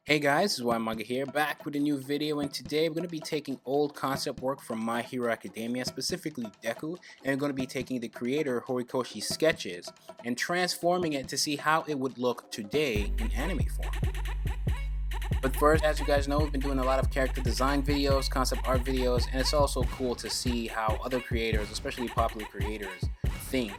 Hey guys, this is WHYTMANGA here, back with a new video, and today we're going to be taking old concept work from My Hero Academia, specifically Deku, and we're going to be taking the creator Horikoshi's sketches and transforming it to see how it would look today in anime form. But first, as you guys know, we've been doing a lot of character design videos, concept art videos, and it's also cool to see how other creators, especially popular creators, think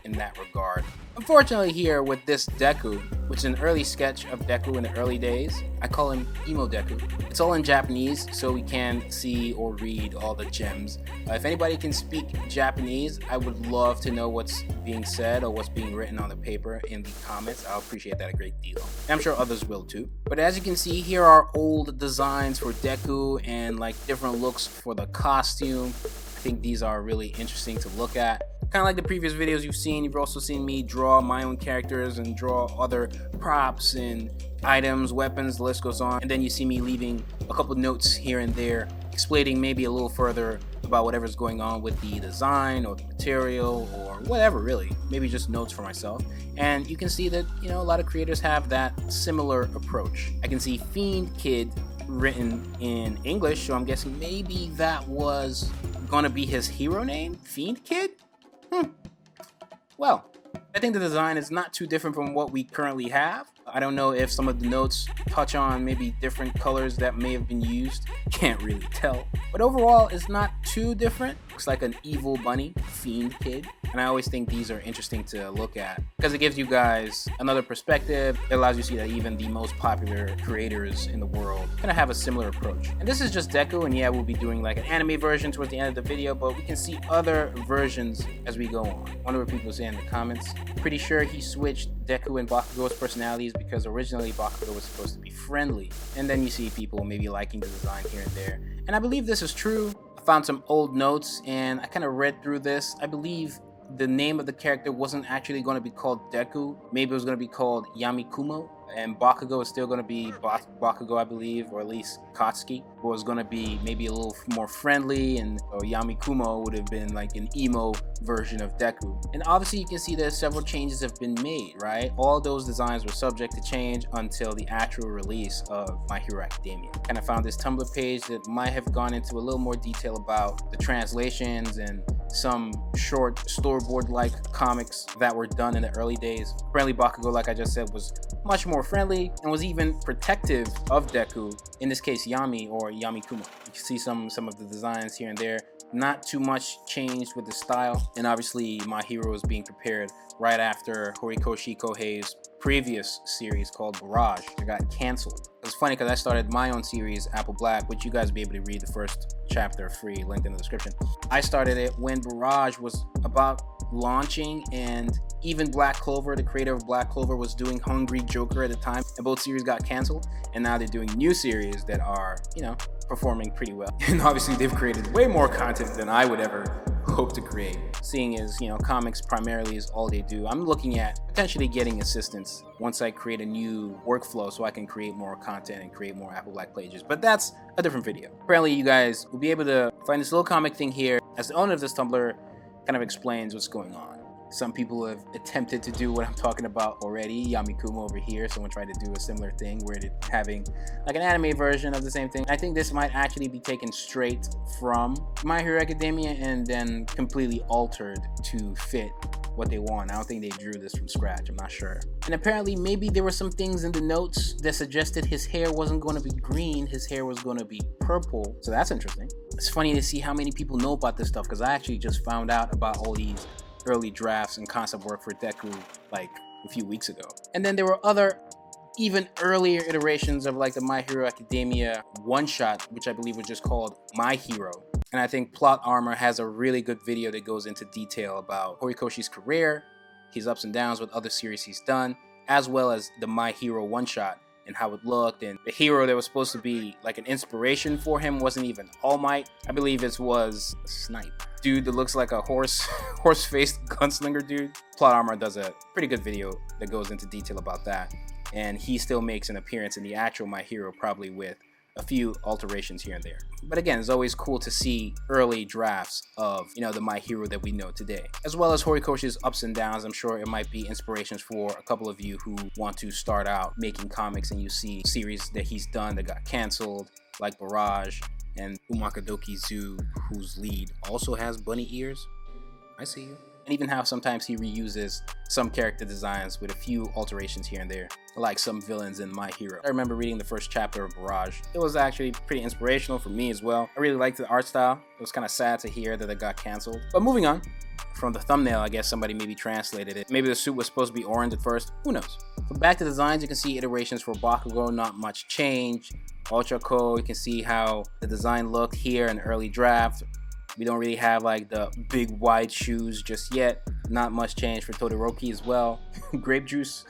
in that regard. Unfortunately here with this Deku, which is an early sketch of Deku in the early days, I call him Emo Deku. It's all in Japanese, so we can see or read all the gems. If anybody can speak Japanese, I would love to know what's being said or what's being written on the paper in the comments. I'll appreciate that a great deal. I'm sure others will too. But as you can see, here are old designs for Deku and like different looks for the costume. I think these are really interesting to look at. Kind of like the previous videos you've also seen me draw my own characters and draw other props and items, weapons, the list goes on. And then you see me leaving a couple notes here and there, explaining maybe a little further about whatever's going on with the design or the material or whatever really. Maybe just notes for myself. And you can see that, a lot of creators have that similar approach. I can see Fiend Kid written in English, so I'm guessing maybe that was gonna be his hero name, Fiend Kid? Well, I think the design is not too different from what we currently have. I don't know if some of the notes touch on maybe different colors that may have been used. Can't really tell. But overall, it's not too different. Looks like an evil bunny, Fiend Kid. And I always think these are interesting to look at because it gives you guys another perspective. It allows you to see that even the most popular creators in the world kind of have a similar approach. And this is just Deku, and yeah, we'll be doing like an anime version towards the end of the video, but we can see other versions as we go on. I wonder what people say in the comments. Pretty sure he switched Deku and Bakugo's personalities because originally Bakugo was supposed to be friendly. And then you see people maybe liking the design here and there. And I believe this is true. I found some old notes and I kind of read through this. I believe the name of the character wasn't actually going to be called Deku. Maybe it was going to be called Yamikumo. And Bakugo is still going to be Bakugo, I believe, or at least Katsuki, was going to be maybe a little more friendly, and Yamikumo would have been like an emo version of Deku. And obviously you can see that several changes have been made, right? All those designs were subject to change until the actual release of My Hero Academia. Kind of found this Tumblr page that might have gone into a little more detail about the translations and some short storyboard-like comics that were done in the early days. Apparently Bakugo, like I just said, was much more friendly and was even protective of Deku, in this case Yami or Yamikumo. You can see some of the designs here and there. Not too much changed with the style, and obviously My Hero is being prepared right after Horikoshi Kohei's previous series called Barrage that got canceled. It's funny because I started my own series, Apple Black, which you guys will be able to read the first chapter free, linked in the description. I started it when Barrage was about launching, and even Black Clover, the creator of Black Clover, was doing Hungry Joker at the time, and both series got canceled. And now they're doing new series that are, performing pretty well. And obviously they've created way more content than I would ever hope to create. Seeing as, comics primarily is all they do, I'm looking at potentially getting assistance once I create a new workflow so I can create more content and create more Apple Black pages. But that's a different video. Apparently you guys will be able to find this little comic thing here as the owner of this Tumblr kind of explains what's going on. Some people have attempted to do what I'm talking about already. Yamikumo over here, someone tried to do a similar thing where they're having like an anime version of the same thing. I think this might actually be taken straight from My Hero Academia and then completely altered to fit what they want. I don't think they drew this from scratch, I'm not sure. And apparently maybe there were some things in the notes that suggested his hair wasn't going to be green, his hair was going to be purple. So that's interesting. It's funny to see how many people know about this stuff because I actually just found out about all these early drafts and concept work for Deku like a few weeks ago. And then there were other even earlier iterations of like the My Hero Academia one-shot, which I believe was just called My Hero. And I think Plot Armor has a really good video that goes into detail about Horikoshi's career, his ups and downs with other series he's done, as well as the My Hero one-shot and how it looked. And the hero that was supposed to be like an inspiration for him wasn't even All Might. I believe it was a Snipe. Dude that looks like a horse-faced gunslinger dude. Plot Armor does a pretty good video that goes into detail about that. And he still makes an appearance in the actual My Hero, probably with a few alterations here and there. But again, it's always cool to see early drafts of, the My Hero that we know today, as well as Horikoshi's ups and downs. I'm sure it might be inspirations for a couple of you who want to start out making comics, and you see series that he's done that got canceled, like Barrage and Umakadoki Zoo, whose lead also has bunny ears. I see you. And even how sometimes he reuses some character designs with a few alterations here and there, like some villains in My Hero. I remember reading the first chapter of Barrage. It was actually pretty inspirational for me as well. I really liked the art style. It was kind of sad to hear that it got canceled. But moving on, from the thumbnail, I guess somebody maybe translated it. Maybe the suit was supposed to be orange at first. Who knows? But back to designs, you can see iterations for Bakugo, not much change. Ultra Co, you can see how the design looked here in early draft. We don't really have like the big wide shoes just yet. Not much change for Todoroki as well. Grape juice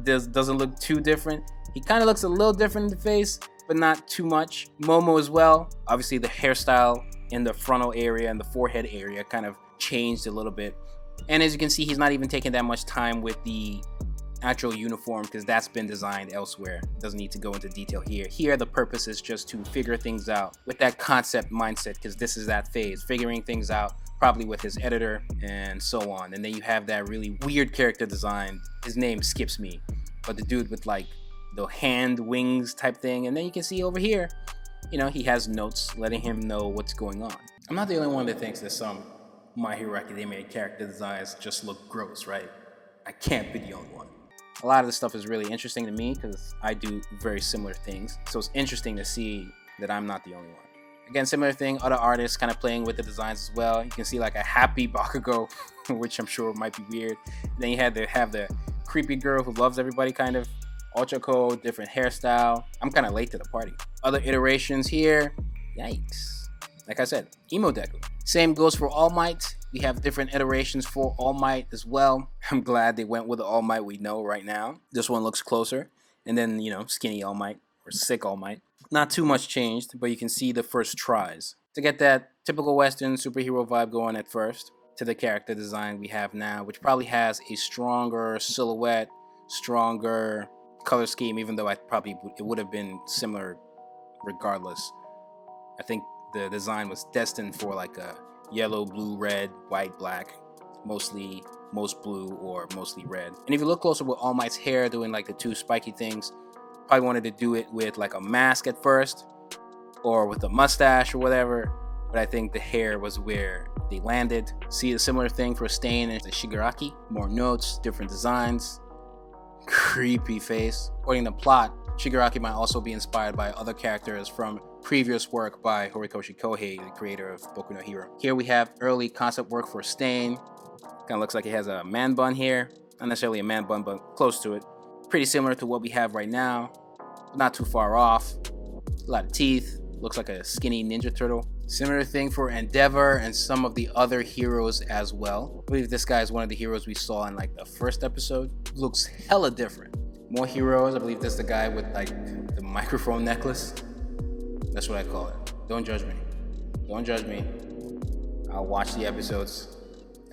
doesn't look too different. He kind of looks a little different in the face, but not too much. Momo as well. Obviously the hairstyle in the frontal area and the forehead area kind of changed a little bit. And as you can see, he's not even taking that much time with the actual uniform because that's been designed elsewhere. Doesn't need to go into detail here. Here the purpose is just to figure things out with that concept mindset, because this is that phase, figuring things out, probably with his editor and so on. And then you have that really weird character design. His name skips me, but the dude with like the hand wings type thing. And then you can see over here, he has notes letting him know what's going on. I'm not the only one that thinks that some My Hero Academia character designs just look gross, right? I can't be the only one. A lot of this stuff is really interesting to me because I do very similar things. So it's interesting to see that I'm not the only one. Again, similar thing, other artists kind of playing with the designs as well. You can see like a happy Bakugo, which I'm sure might be weird. Then you have the creepy girl who loves everybody kind of. Ultra Co, different hairstyle. I'm kind of late to the party. Other iterations here. Yikes. Like I said, Emo Deku. Same goes for All Might. We have different iterations for All Might as well. I'm glad they went with the All Might we know right now. This one looks closer. And then, skinny All Might or sick All Might. Not too much changed, but you can see the first tries to get that typical Western superhero vibe going at first to the character design we have now, which probably has a stronger silhouette, stronger color scheme, even though it would have been similar regardless. I think the design was destined for like a yellow, blue, red, white, black, most blue or mostly red. And if you look closer with All Might's hair doing like the two spiky things, probably wanted to do it with like a mask at first or with a mustache or whatever, but I think the hair was where they landed. See a similar thing for Stain and the Shigaraki. More notes, different designs, creepy face. According to the plot, Shigaraki might also be inspired by other characters from previous work by Horikoshi Kohei, the creator of Boku no Hero. Here we have early concept work for Stain. Kind of looks like he has a man bun here. Not necessarily a man bun, but close to it. Pretty similar to what we have right now. Not too far off. A lot of teeth. Looks like a skinny Ninja Turtle. Similar thing for Endeavor and some of the other heroes as well. I believe this guy is one of the heroes we saw in like the first episode. Looks hella different. More heroes. I believe this is the guy with like the microphone necklace. That's what I call it. Don't judge me. Don't judge me. I'll watch the episodes.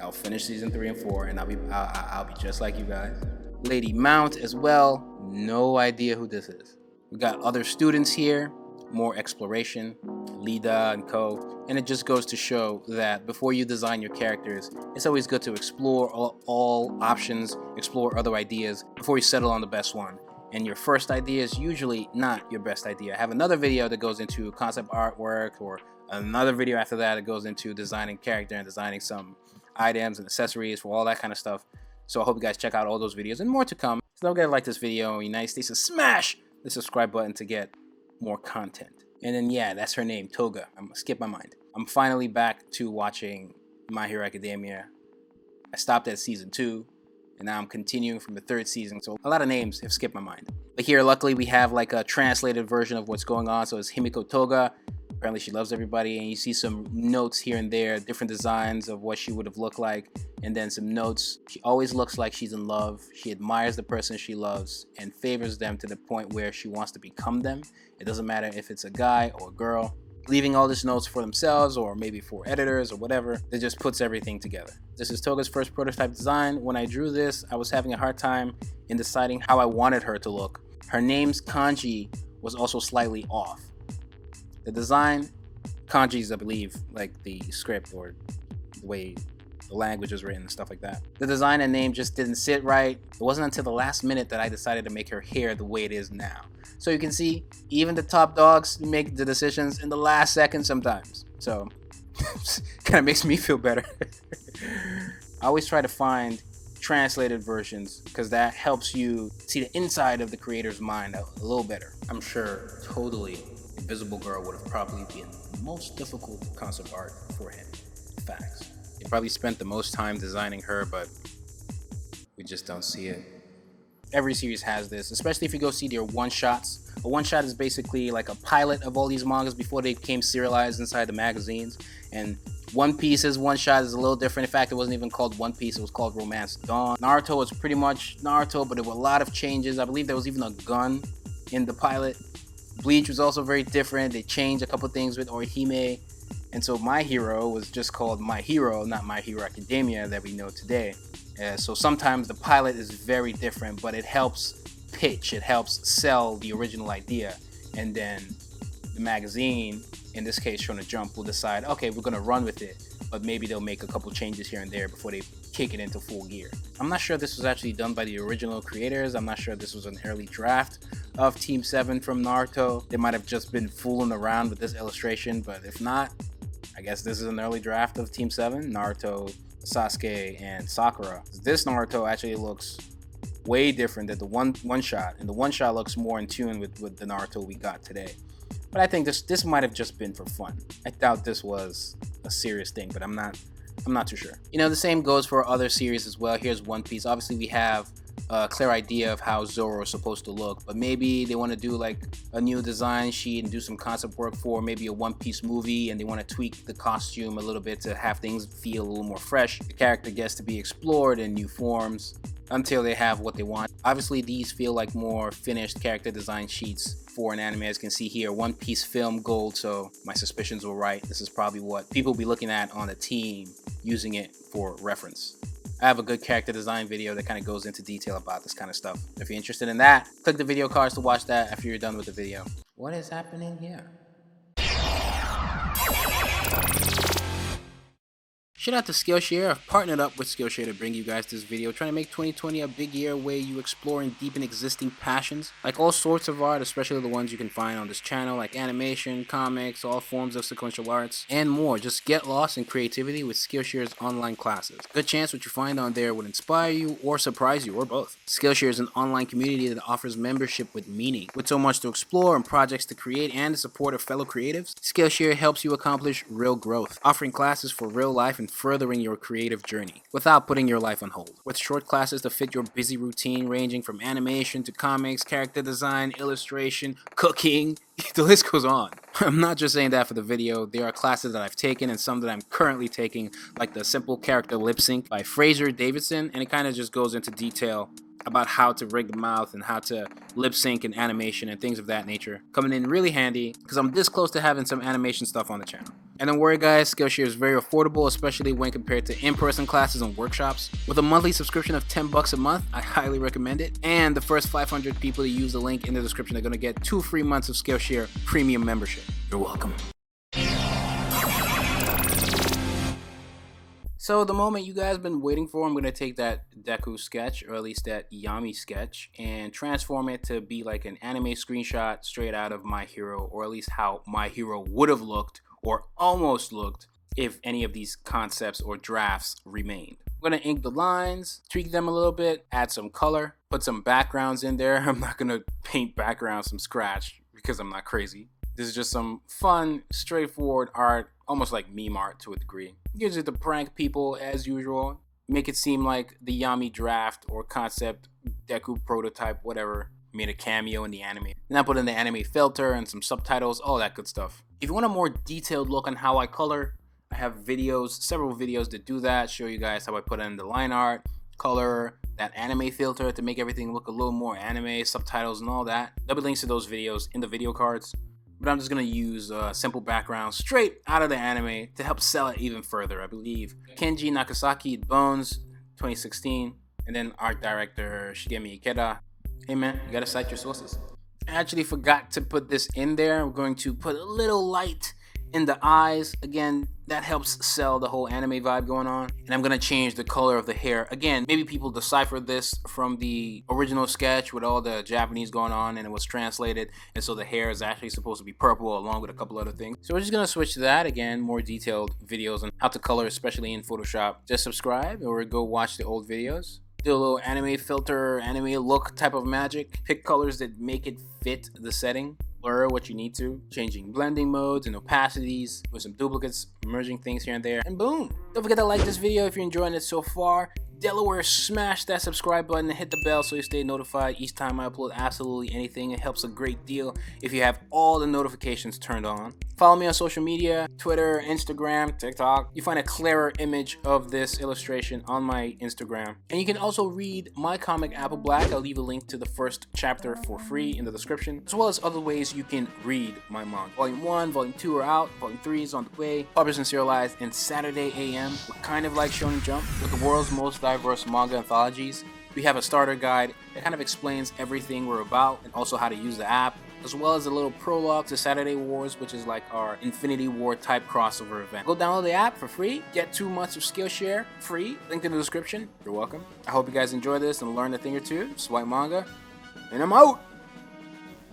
I'll finish season 3 and 4, and I'll be just like you guys. Lady Mount as well. No idea who this is. We got other students here. More exploration. Lida and co. And it just goes to show that before you design your characters, it's always good to explore all options, explore other ideas before you settle on the best one. And your first idea is usually not your best idea. I have another video that goes into concept artwork, or another video after that that goes into designing character and designing some items and accessories for all that kind of stuff. So I hope you guys check out all those videos and more to come. So don't forget to like this video. United States, smash the subscribe button to get more content. And then yeah, that's her name, Toga. I'm gonna skip my mind. I'm finally back to watching My Hero Academia. I stopped at season 2. And now I'm continuing from the 3rd season. So a lot of names have skipped my mind. But here, luckily, we have like a translated version of what's going on. So it's Himiko Toga. Apparently she loves everybody. And you see some notes here and there, different designs of what she would have looked like. And then some notes. She always looks like she's in love. She admires the person she loves and favors them to the point where she wants to become them. It doesn't matter if it's a guy or a girl. Leaving all these notes for themselves or maybe for editors or whatever, it just puts everything together. This is Toga's first prototype design. When I drew this, I was having a hard time in deciding how I wanted her to look. Her name's kanji was also slightly off. The design, kanji's, I believe, like the script or the way the language is written and stuff like that. The design and name just didn't sit right. It wasn't until the last minute that I decided to make her hair the way it is now. So you can see, even the top dogs make the decisions in the last second sometimes. So, kind of makes me feel better. I always try to find translated versions because that helps you see the inside of the creator's mind a little better. I'm sure totally Invisible Girl would have probably been the most difficult concept art for him. Facts. He probably spent the most time designing her, but we just don't see it. Every series has this, especially if you go see their one-shots. A one-shot is basically like a pilot of all these mangas before they became serialized inside the magazines. And One Piece's one-shot is a little different. In fact, it wasn't even called One Piece, it was called Romance Dawn. Naruto was pretty much Naruto, but there were a lot of changes. I believe there was even a gun in the pilot. Bleach was also very different. They changed a couple things with Orihime. And so My Hero was just called My Hero, not My Hero Academia that we know today. So sometimes the pilot is very different, but it helps pitch, it helps sell the original idea. And then the magazine, in this case Shonen Jump, will decide, okay, we're gonna run with it, but maybe they'll make a couple changes here and there before they kick it into full gear. I'm not sure this was actually done by the original creators. I'm not sure this was an early draft of Team 7 from Naruto. They might have just been fooling around with this illustration, but if not, I guess this is an early draft of Team 7, Naruto, Sasuke, and Sakura. This Naruto actually looks way different than the one shot, and the one shot looks more in tune with the Naruto we got today. But I think this might have just been for fun. I doubt this was a serious thing, but I'm not too sure. You know, the same goes for other series as well. Here's One Piece. Obviously, we have a clear idea of how Zoro is supposed to look, but maybe they want to do like a new design sheet and do some concept work for maybe a One Piece movie, and they want to tweak the costume a little bit to have things feel a little more fresh. The character gets to be explored in new forms until they have what they want. Obviously, these feel like more finished character design sheets for an anime. As you can see here, One Piece film gold, so my suspicions were right. This is probably what people will be looking at on the team, using it for reference. I have a good character design video that kind of goes into detail about this kind of stuff. If you're interested in that, click the video cards to watch that after you're done with the video. What is happening here? Shout out to Skillshare. I've partnered up with Skillshare to bring you guys this video, trying to make 2020 a big year where you explore and deepen existing passions, like all sorts of art, especially the ones you can find on this channel, like animation, comics, all forms of sequential arts, and more. Just get lost in creativity with Skillshare's online classes. Good chance what you find on there would inspire you or surprise you, or both. Skillshare is an online community that offers membership with meaning. With so much to explore and projects to create and the support of fellow creatives, Skillshare helps you accomplish real growth, offering classes for real life and furthering your creative journey without putting your life on hold. With short classes to fit your busy routine, ranging from animation to comics, character design, illustration, cooking, the list goes on. I'm not just saying that for the video. There are classes that I've taken and some that I'm currently taking, like the Simple Character Lip Sync by Fraser Davidson, and it kind of just goes into detail about how to rig the mouth and how to lip sync and animation and things of that nature. Coming in really handy because I'm this close to having some animation stuff on the channel. And don't worry guys, Skillshare is very affordable, especially when compared to in-person classes and workshops. With a monthly subscription of $10 a month, I highly recommend it. And the first 500 people to use the link in the description are going to get 2 free months of Skillshare premium membership. You're welcome. So the moment you guys been waiting for, I'm going to take that Deku sketch, or at least that Yami sketch, and transform it to be like an anime screenshot straight out of My Hero, or at least how My Hero would have looked, or almost looked, if any of these concepts or drafts remained. I'm going to ink the lines, tweak them a little bit, add some color, put some backgrounds in there. I'm not going to paint backgrounds from scratch because I'm not crazy. This is just some fun, straightforward art, almost like meme art to a degree. Use it to prank people as usual, make it seem like the Yami draft or concept, Deku prototype, whatever, made a cameo in the anime. And I put in the anime filter and some subtitles, all that good stuff. If you want a more detailed look on how I color, I have videos, several videos that do that, show you guys how I put in the line art, color, that anime filter to make everything look a little more anime, subtitles and all that. There'll be links to those videos in the video cards. But I'm just going to use a simple background straight out of the anime to help sell it even further. I believe Kenji Nakasaki, Bones, 2016, and then art director Shigemi Ikeda. Hey man, you gotta cite your sources. I actually forgot to put this in there. I'm going to put a little light in the eyes. Again, that helps sell the whole anime vibe going on. And I'm gonna change the color of the hair. Again, maybe people deciphered this from the original sketch with all the Japanese going on and it was translated, and so the hair is actually supposed to be purple along with a couple other things. So we're just gonna switch to that. Again, more detailed videos on how to color, especially in Photoshop. Just subscribe or go watch the old videos. Do a little anime filter, anime look type of magic. Pick colors that make it fit the setting. Blur what you need to, changing blending modes and opacities with some duplicates, merging things here and there, and boom! Don't forget to like this video if you're enjoying it so far. Delaware, smash that subscribe button and hit the bell so you stay notified each time I upload absolutely anything. It helps a great deal if you have all the notifications turned on. Follow me on social media, Twitter, Instagram, TikTok. You find a clearer image of this illustration on my Instagram. And you can also read my comic Apple Black. I'll leave a link to the first chapter for free in the description, as well as other ways you can read my manga. Volume 1, Volume 2 are out, Volume 3 is on the way. Published and serialized in Saturday AM. We're kind of like Shonen Jump, with the world's most diverse manga anthologies. We have a starter guide that kind of explains everything we're about and also how to use the app, as well as a little prologue to Saturday Wars, which is like our Infinity War type crossover event. Go download the app for free, get 2 months of Skillshare free, link in the description. You're welcome. I hope you guys enjoy this and learn a thing or two. It's Whyt Manga, and I'm out!